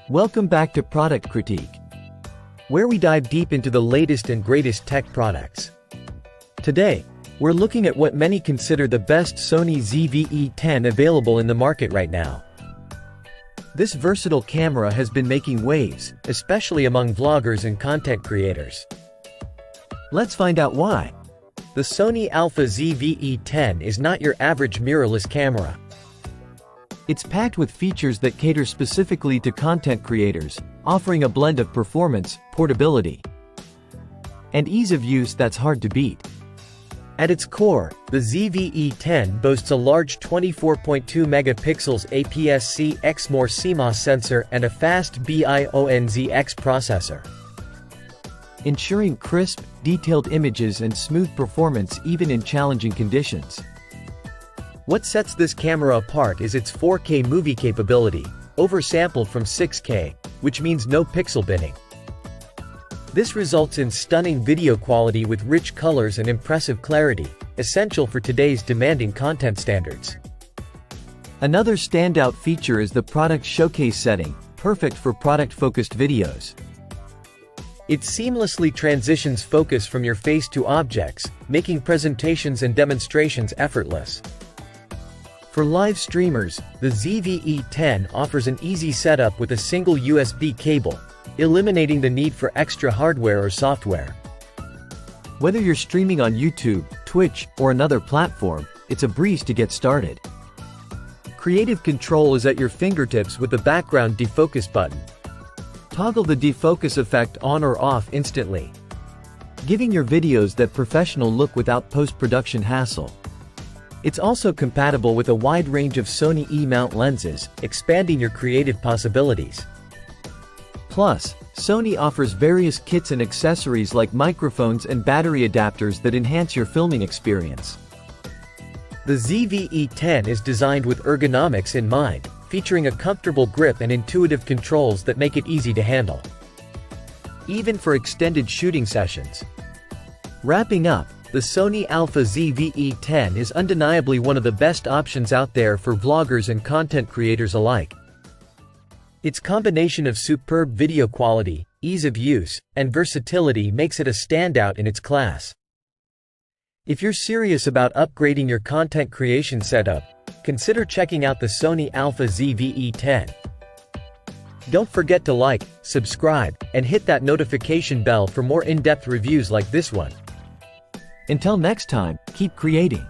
Welcome back to Product Critique, where we dive deep into the latest and greatest tech products. Today, we're looking at what many consider the best Sony ZV-E10 available in the market right now. This versatile camera has been making waves, especially among vloggers and content creators. Let's find out why. The Sony ZV-E10 is not your average mirrorless camera. It's packed with features that cater specifically to content creators, offering a blend of performance, portability, and ease of use that's hard to beat. At its core, the ZV-E10 boasts a large 24.2 megapixels APS-C x-more CMOS sensor and a fast BIONZX processor, ensuring crisp, detailed images and smooth performance even in challenging conditions. What sets this camera apart is its 4K movie capability, oversampled from 6K, which means no pixel binning. This results in stunning video quality with rich colors and impressive clarity, essential for today's demanding content standards. Another standout feature is the product showcase setting, perfect for product-focused videos. It seamlessly transitions focus from your face to objects, making presentations and demonstrations effortless. For live streamers, the ZV-E10 offers an easy setup with a single USB cable, eliminating the need for extra hardware or software. Whether you're streaming on YouTube, Twitch, or another platform, it's a breeze to get started. Creative control is at your fingertips with the background defocus button. Toggle the defocus effect on or off instantly, giving your videos that professional look without post-production hassle. It's also compatible with a wide range of Sony E-mount lenses, expanding your creative possibilities. Plus, Sony offers various kits and accessories like microphones and battery adapters that enhance your filming experience. The ZV-E10 is designed with ergonomics in mind, featuring a comfortable grip and intuitive controls that make it easy to handle, even for extended shooting sessions. Wrapping up, the Sony ZV-E10 is undeniably one of the best options out there for vloggers and content creators alike. Its combination of superb video quality, ease of use, and versatility makes it a standout in its class. If you're serious about upgrading your content creation setup, consider checking out the Sony ZV-E10. Don't forget to like, subscribe, and hit that notification bell for more in-depth reviews like this one. Until next time, keep creating.